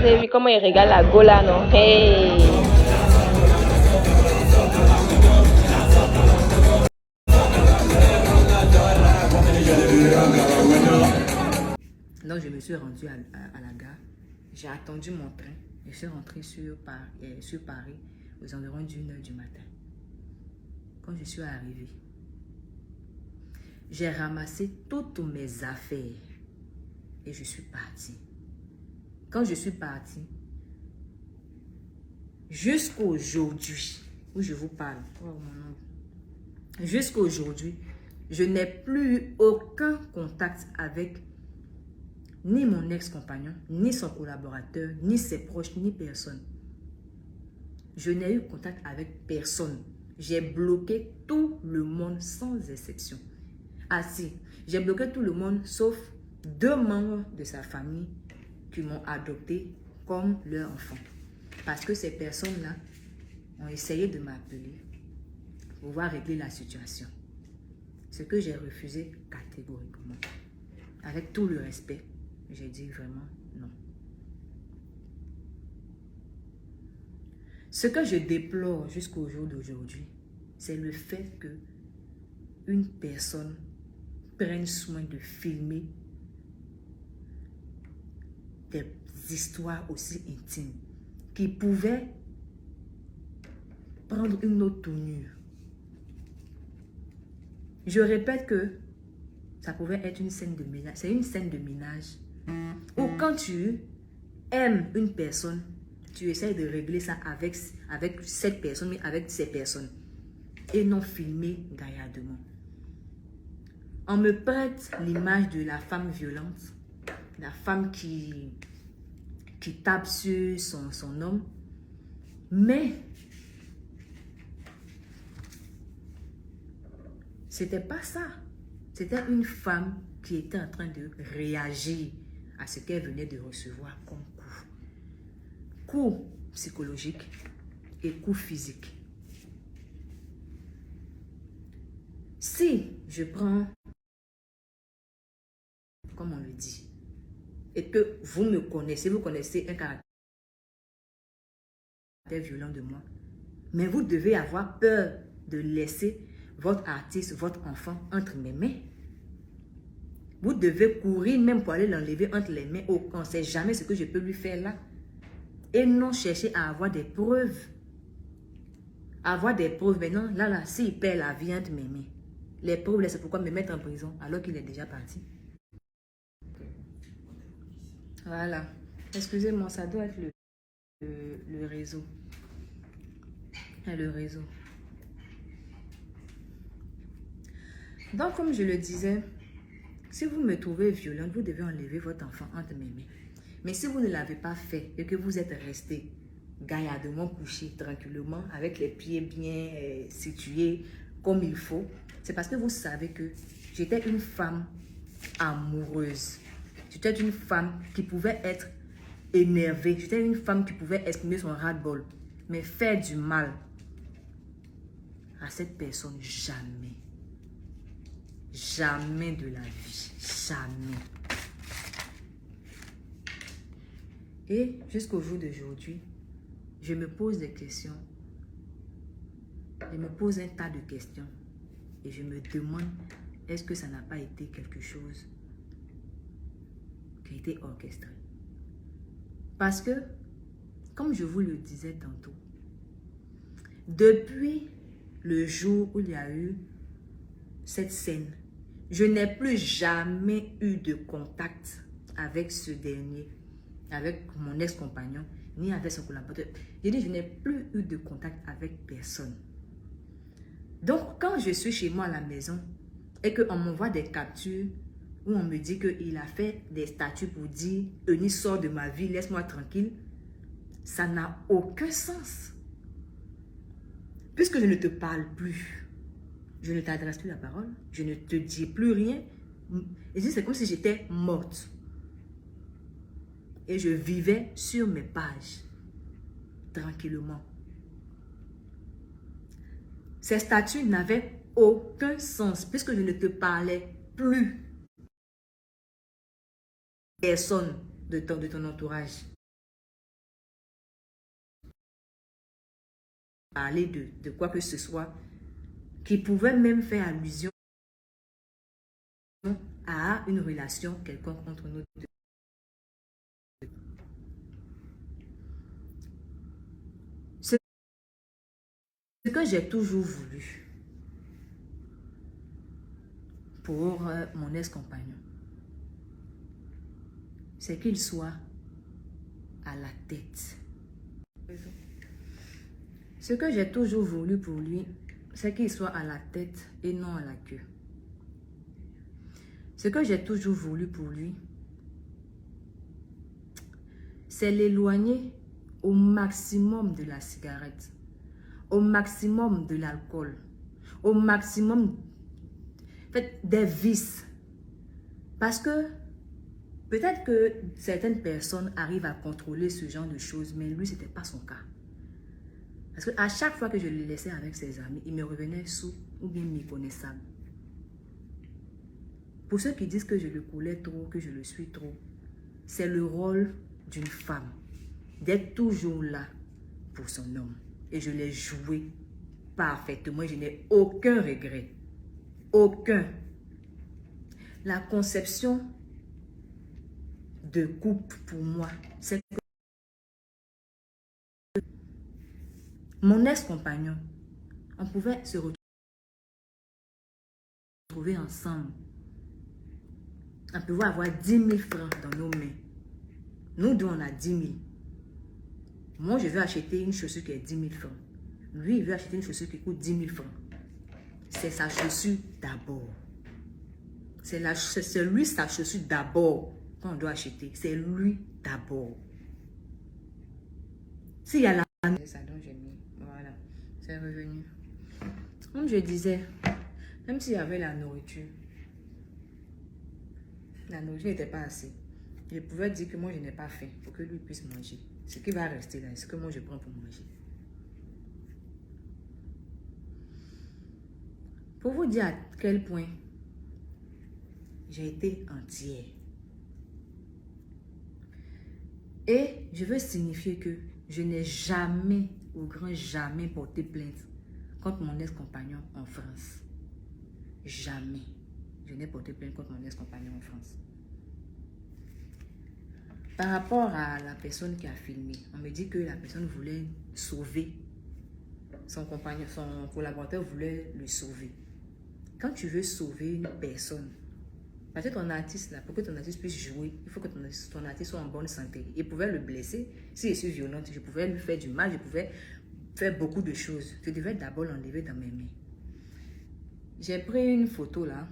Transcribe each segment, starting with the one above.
Vous avez vu comment il régale la gola, non? Hey! Donc je me suis rendue à la gare. J'ai attendu mon train. Je suis rentrée sur Paris aux environs d'1h du matin. Quand je suis arrivée, j'ai ramassé toutes mes affaires et je suis partie. Quand je suis partie, jusqu'aujourd'hui, où je vous parle, jusqu'aujourd'hui, je n'ai plus eu aucun contact avec ni mon ex-compagnon, ni son collaborateur, ni ses proches, ni personne. Je n'ai eu contact avec personne. J'ai bloqué tout le monde sans exception. Ah si, j'ai bloqué tout le monde sauf 2 membres de sa famille qui m'ont adopté comme leur enfant. Parce que ces personnes-là ont essayé de m'appeler pour pouvoir régler la situation. Ce que j'ai refusé catégoriquement. Avec tout le respect, j'ai dit vraiment non. Ce que je déplore jusqu'au jour d'aujourd'hui, c'est le fait que une personne prenne soin de filmer des histoires aussi intimes qui pouvaient prendre une autre tournure. Je répète que ça pouvait être une scène de ménage. C'est une scène de ménage où quand tu aimes une personne, tu essaies de régler ça avec cette personne, mais avec ces personnes. Et non filmer gaillardement. On me prête l'image de la femme violente, la femme qui tape sur son homme. Mais c'était pas ça. C'était une femme qui était en train de réagir à ce qu'elle venait de recevoir comme coup. Coup psychologique et coup physique. Si je prends, comme on le dit, et que vous me connaissez, vous connaissez un caractère violent de moi, mais vous devez avoir peur de laisser votre artiste, votre enfant entre mes mains. Vous devez courir même pour aller l'enlever entre les mains. Oh, on ne sait jamais ce que je peux lui faire là. Et non chercher à avoir des preuves. Avoir des preuves maintenant, là, s'il perd la vie entre mes mains. Les preuves, c'est pourquoi me mettre en prison alors qu'il est déjà parti. Voilà. Excusez-moi, ça doit être le réseau. Le réseau. Donc, comme je le disais, si vous me trouvez violente, vous devez enlever votre enfant entre mes mains. Mais si vous ne l'avez pas fait et que vous êtes resté gaillardement couché, tranquillement, avec les pieds bien situés comme il faut, c'est parce que vous savez que j'étais une femme amoureuse. J'étais une femme qui pouvait être énervée. J'étais une femme qui pouvait exprimer son ras-le-bol. Mais faire du mal à cette personne, jamais. Jamais de la vie. Jamais. Et jusqu'au jour d'aujourd'hui, je me pose des questions. Je me pose un tas de questions. Et je me demande, est-ce que ça n'a pas été quelque chose qui a été orchestré? Parce que, comme je vous le disais tantôt, depuis le jour où il y a eu cette scène, je n'ai plus jamais eu de contact avec ce dernier, avec mon ex-compagnon, ni avec son collaborateur. J'ai dit, je n'ai plus eu de contact avec personne. Donc, quand je suis chez moi à la maison et qu'on m'envoie des captures où on me dit qu'il a fait des statuts pour dire « Eunice, sort de ma vie, laisse-moi tranquille », ça n'a aucun sens. Puisque je ne te parle plus, je ne t'adresse plus la parole, je ne te dis plus rien. Et c'est comme si j'étais morte. Et je vivais sur mes pages, tranquillement. Ces statuts n'avaient aucun sens puisque je ne te parlais plus. Personne de ton entourage. Parler de quoi que ce soit qui pouvait même faire allusion à une relation quelconque entre nous deux. Ce que j'ai toujours voulu pour mon ex-compagnon, c'est qu'il soit à la tête. Ce que j'ai toujours voulu pour lui, c'est qu'il soit à la tête et non à la queue. Ce que j'ai toujours voulu pour lui, c'est l'éloigner au maximum de la cigarette, au maximum de l'alcool, au maximum des vices. Parce que peut-être que certaines personnes arrivent à contrôler ce genre de choses, mais lui, ce n'était pas son cas. Parce qu'à chaque fois que je le laissais avec ses amis, il me revenait sous ou bien méconnaissable. Pour ceux qui disent que je le coulais trop, que je le suis trop, c'est le rôle d'une femme d'être toujours là pour son homme. Et je l'ai joué parfaitement. Je n'ai aucun regret. Aucun. La conception de couple pour moi, c'est que mon ex-compagnon, on pouvait se retrouver ensemble. On pouvait avoir 10 000 francs dans nos mains. Nous deux, on a 10 000. Moi, je veux acheter une chaussure qui est 10 000 francs. Lui, il veut acheter une chaussure qui coûte 10 000 francs. C'est sa chaussure d'abord. C'est lui sa chaussure d'abord qu'on doit acheter. C'est lui d'abord. S'il y a la... C'est ça dont j'ai mis. Voilà. C'est revenu. Comme je disais, même s'il y avait la nourriture n'était pas assez. Je pouvais dire que moi, je n'ai pas faim pour que lui puisse manger. Ce qui va rester là, c'est ce que moi, je prends pour manger. Pour vous dire à quel point j'ai été entière. Et je veux signifier que je n'ai jamais, au grand jamais, porté plainte contre mon ex-compagnon en France. Jamais. Je n'ai porté plainte contre mon ex-compagnon en France. Par rapport à la personne qui a filmé, on me dit que la personne voulait sauver son compagnon, son collaborateur voulait le sauver. Quand tu veux sauver une personne, parce que ton artiste, là, pour que ton artiste puisse jouer, il faut que ton artiste soit en bonne santé. Il pouvait le blesser. Si je suis violente, je pouvais lui faire du mal, je pouvais faire beaucoup de choses. Je devais d'abord l'enlever dans mes mains. J'ai pris une photo là.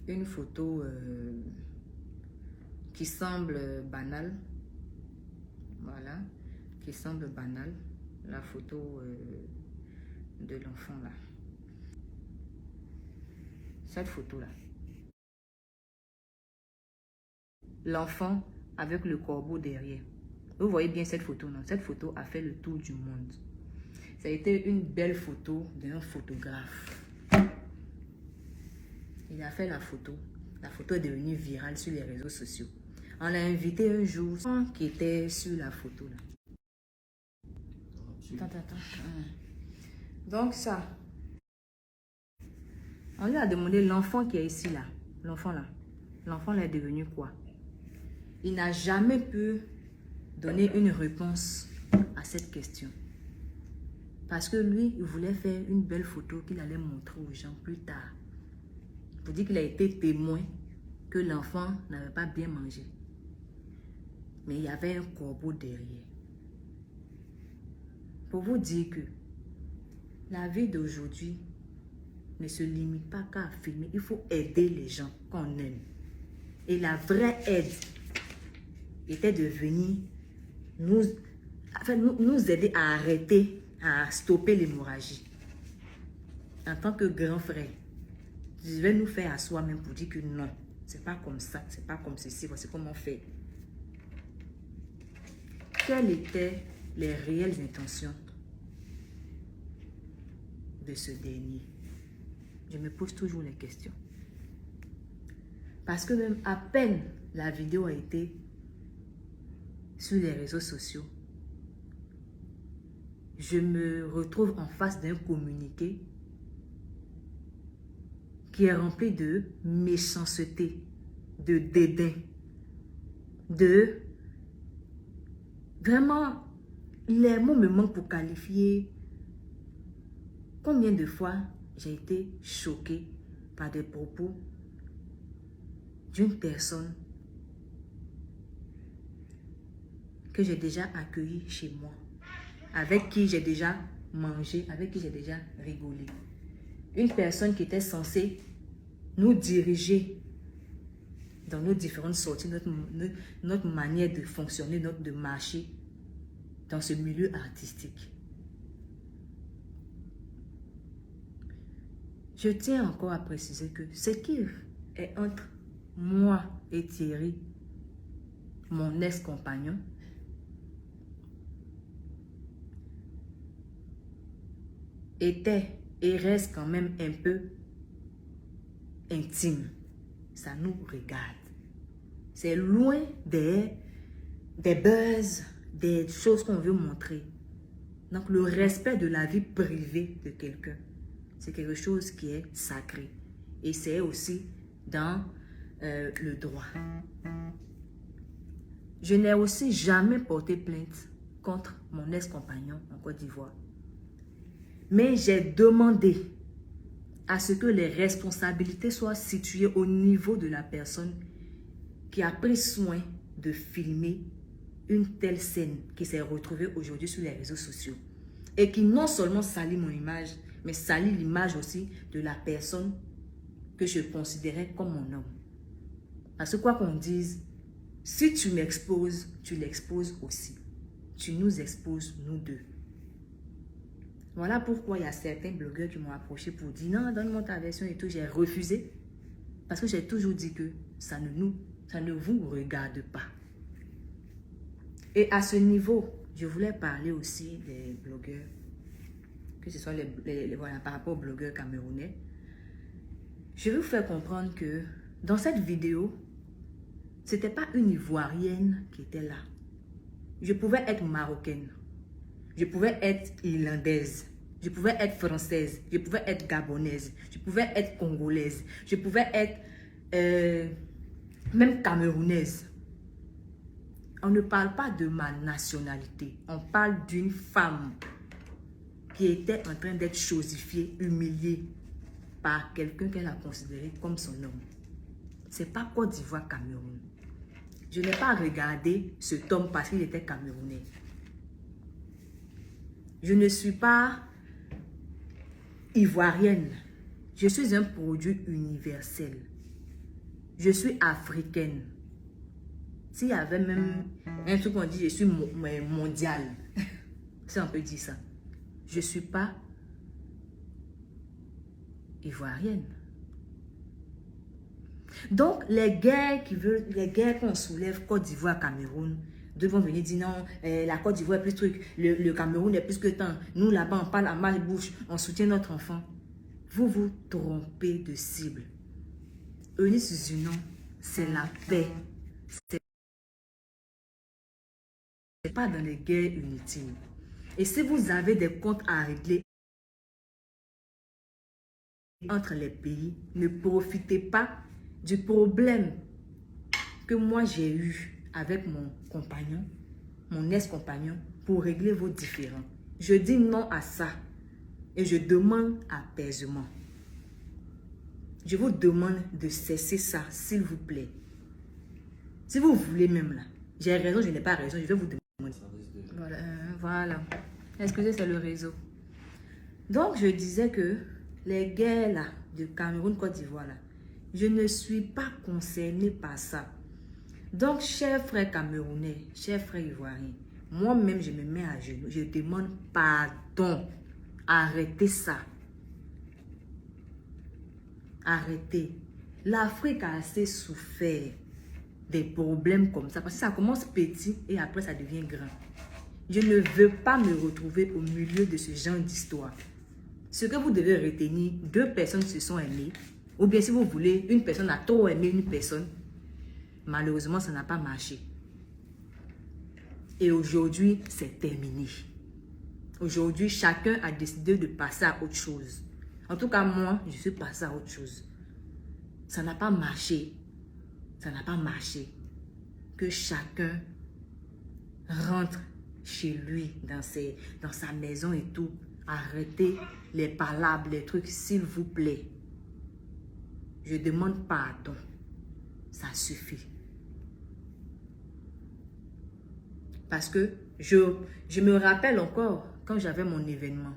Une photo qui semble banale. Voilà. Qui semble banale. La photo de l'enfant là. Cette photo là. L'enfant avec le corbeau derrière. Vous voyez bien cette photo, non? Cette photo a fait le tour du monde. Ça a été une belle photo d'un photographe. Il a fait la photo. La photo est devenue virale sur les réseaux sociaux. On l'a invité un jour qui était sur la photo là. Attends. Donc ça. On lui a demandé l'enfant qui est ici là. L'enfant là. L'enfant là est devenu quoi? Il n'a jamais pu donner une réponse à cette question. Parce que lui, il voulait faire une belle photo qu'il allait montrer aux gens plus tard. Pour dire qu'il a été témoin que l'enfant n'avait pas bien mangé. Mais il y avait un corbeau derrière. Pour vous dire que la vie d'aujourd'hui ne se limite pas qu'à filmer. Il faut aider les gens qu'on aime. Et la vraie aide était de venir nous aider à arrêter, à stopper l'hémorragie. En tant que grand frère, je vais nous faire à soi-même pour dire que non, c'est pas comme ça, c'est pas comme ceci, voici comment on fait. Quelles étaient les réelles intentions de ce dernier? Je me pose toujours les questions. Parce que même à peine la vidéo a été sur les réseaux sociaux, je me retrouve en face d'un communiqué qui est rempli de méchanceté, de dédain, de... Vraiment, les mots me manquent pour qualifier combien de fois j'ai été choquée par des propos d'une personne que j'ai déjà accueillie chez moi, avec qui j'ai déjà mangé, avec qui j'ai déjà rigolé. Une personne qui était censée nous diriger dans nos différentes sorties, notre manière de fonctionner, de marcher dans ce milieu artistique. Je tiens encore à préciser que ce qui est entre moi et Thierry, mon ex-compagnon, était et reste quand même un peu intime. Ça nous regarde. C'est loin des buzz, des choses qu'on veut montrer. Donc le respect de la vie privée de quelqu'un, c'est quelque chose qui est sacré. Et c'est aussi dans le droit. Je n'ai aussi jamais porté plainte contre mon ex-compagnon en Côte d'Ivoire. Mais j'ai demandé à ce que les responsabilités soient situées au niveau de la personne qui a pris soin de filmer une telle scène qui s'est retrouvée aujourd'hui sur les réseaux sociaux et qui non seulement salit mon image, mais salit l'image aussi de la personne que je considérais comme mon homme. Parce que quoi qu'on dise, si tu m'exposes, tu l'exposes aussi. Tu nous exposes, nous deux. Voilà pourquoi il y a certains blogueurs qui m'ont approché pour dire non, donne-moi ta version et tout. J'ai refusé parce que j'ai toujours dit que ça ne vous regarde pas. Et à ce niveau, je voulais parler aussi des blogueurs que ce soit voilà, par rapport aux blogueurs camerounais, je vais vous faire comprendre que dans cette vidéo, ce n'était pas une Ivoirienne qui était là. Je pouvais être marocaine, je pouvais être irlandaise, je pouvais être française, je pouvais être gabonaise, je pouvais être congolaise, je pouvais être même camerounaise. On ne parle pas de ma nationalité, on parle d'une femme qui était en train d'être chosifiée, humiliée par quelqu'un qu'elle a considéré comme son homme. C'est pas Côte d'Ivoire, Cameroun. Je n'ai pas regardé cet homme parce qu'il était camerounais. Je ne suis pas ivoirienne. Je suis un produit universel. Je suis africaine. S'il y avait même un truc qu'on dit, je suis mondiale. Si on peut dire ça. Je ne suis pas ivoirienne. Donc, les guerres qu'on soulève, Côte d'Ivoire, Cameroun, deux vont venir dire non, la Côte d'Ivoire est plus truc, le Cameroun est plus que tant. Nous, là-bas, on parle à mal-bouche, on soutient notre enfant. Vous vous trompez de cible. Eunice Zunon, c'est la paix. C'est pas dans les guerres inutiles. Et si vous avez des comptes à régler entre les pays, ne profitez pas du problème que moi j'ai eu avec mon compagnon, mon ex-compagnon, pour régler vos différends. Je dis non à ça et je demande apaisement. Je vous demande de cesser ça, s'il vous plaît. Si vous voulez même là, j'ai raison, je n'ai pas raison, je vais vous demander. Voilà. Excusez, c'est le réseau. Donc, je disais que les guerres là, de Cameroun, Côte d'Ivoire là, je ne suis pas concernée par ça. Donc, chers frères camerounais, chers frères ivoiriens, moi-même, je me mets à genoux. Je demande pardon. Arrêtez ça. Arrêtez. L'Afrique a assez souffert des problèmes comme ça. Parce que ça commence petit et après, ça devient grand. Je ne veux pas me retrouver au milieu de ce genre d'histoire. Ce que vous devez retenir, deux personnes se sont aimées. Ou bien si vous voulez, une personne a trop aimé une personne. Malheureusement, ça n'a pas marché. Et aujourd'hui, c'est terminé. Aujourd'hui, chacun a décidé de passer à autre chose. En tout cas, moi, je suis passée à autre chose. Ça n'a pas marché. Ça n'a pas marché. Que chacun rentre chez lui, dans sa maison et tout. Arrêtez les palabres, les trucs, s'il vous plaît. Je demande pardon. Ça suffit. Parce que je me rappelle encore, quand j'avais mon événement,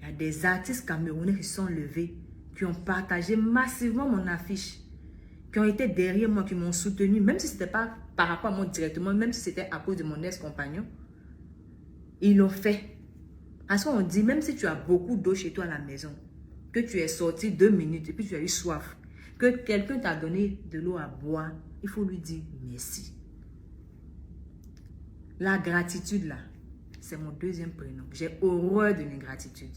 il y a des artistes camerounais qui sont levés, qui ont partagé massivement mon affiche, qui ont été derrière moi, qui m'ont soutenu, même si ce n'était pas par rapport à moi directement, même si c'était à cause de mon ex-compagnon. Ils l'ont fait. Parce qu'on dit, même si tu as beaucoup d'eau chez toi à la maison, que tu es sorti 2 minutes et puis tu as eu soif, que quelqu'un t'a donné de l'eau à boire, il faut lui dire merci. La gratitude là, c'est mon deuxième prénom. J'ai horreur de l'ingratitude.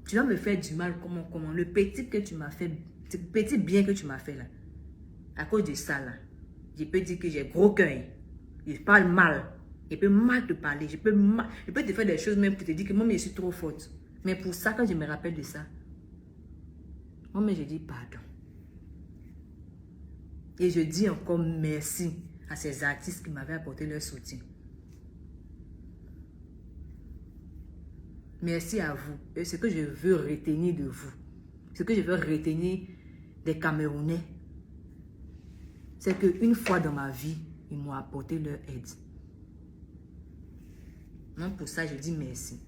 Tu vas me faire du mal, comment? Le petit que tu m'as fait, le petit bien que tu m'as fait là, à cause de ça là, je peux dire que j'ai gros cœur. Je parle mal. Je peux mal te parler. Je peux te faire des choses même pour te dire que moi, je suis trop forte. Mais pour ça, quand je me rappelle de ça, moi, je dis pardon. Et je dis encore merci à ces artistes qui m'avaient apporté leur soutien. Merci à vous. Et ce que je veux retenir de vous, ce que je veux retenir des Camerounais, c'est qu'une fois dans ma vie, ils m'ont apporté leur aide. Donc pour ça, je dis merci.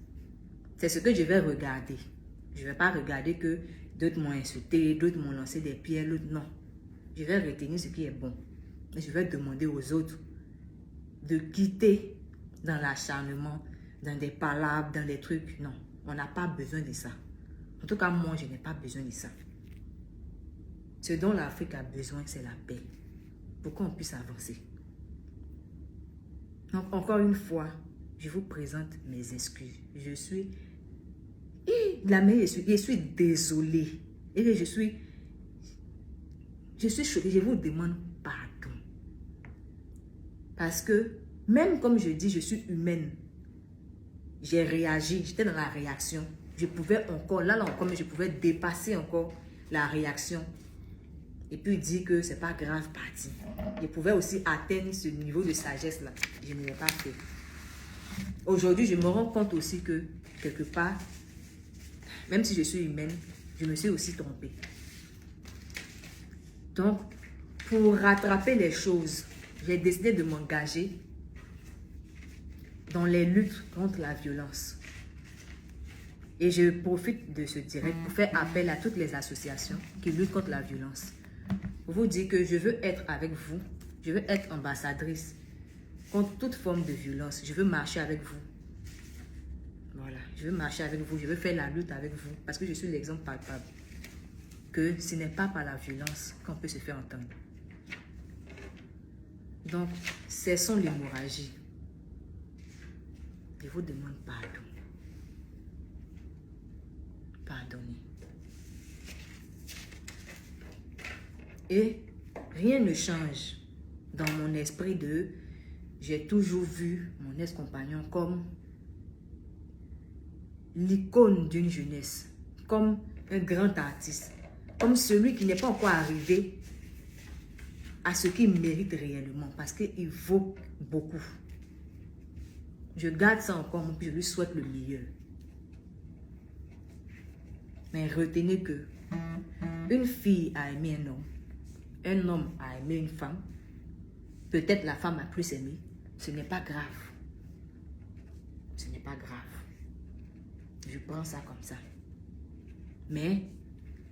C'est ce que je vais regarder. Je ne vais pas regarder que d'autres m'ont insulté, d'autres m'ont lancé des pierres, l'autre non. Je vais retenir ce qui est bon. Et je vais demander aux autres de quitter dans l'acharnement, dans des palabres, dans des trucs. Non, on n'a pas besoin de ça. En tout cas, moi, je n'ai pas besoin de ça. Ce dont l'Afrique a besoin, c'est la paix. Pour qu'on puisse avancer. Donc, encore une fois, je vous présente mes excuses. Je suis la meilleure, je suis désolée. Et je suis choquée. Je vous demande pardon. Parce que, même comme je dis, je suis humaine. J'ai réagi, j'étais dans la réaction. Je pouvais encore, là encore, mais je pouvais dépasser encore la réaction. Et puis dire que c'est pas grave, parti. Je pouvais aussi atteindre ce niveau de sagesse-là. Je ne l'ai pas fait. Aujourd'hui, je me rends compte aussi que, quelque part, même si je suis humaine, je me suis aussi trompée. Donc, pour rattraper les choses, j'ai décidé de m'engager dans les luttes contre la violence. Et je profite de ce direct pour faire appel à toutes les associations qui luttent contre la violence. Pour vous dire que je veux être avec vous, je veux être ambassadrice contre toute forme de violence. Je veux marcher avec vous. Voilà, je veux marcher avec vous, je veux faire la lutte avec vous parce que je suis l'exemple palpable que ce n'est pas par la violence qu'on peut se faire entendre. Donc, cessons l'hémorragie. Je vous demande pardon. Pardonnez. Et rien ne change dans mon esprit de... J'ai toujours vu mon ex-compagnon comme l'icône d'une jeunesse, comme un grand artiste, comme celui qui n'est pas encore arrivé à ce qu'il mérite réellement, parce qu'il vaut beaucoup. Je garde ça encore, je lui souhaite le meilleur. Mais retenez que une fille a aimé un homme a aimé une femme, peut-être la femme a plus aimé, ce n'est pas grave. Ce n'est pas grave. Je prends ça comme ça. Mais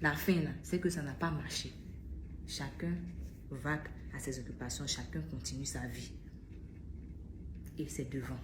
la fin, là, c'est que ça n'a pas marché. Chacun va à ses occupations, chacun continue sa vie. Et c'est devant.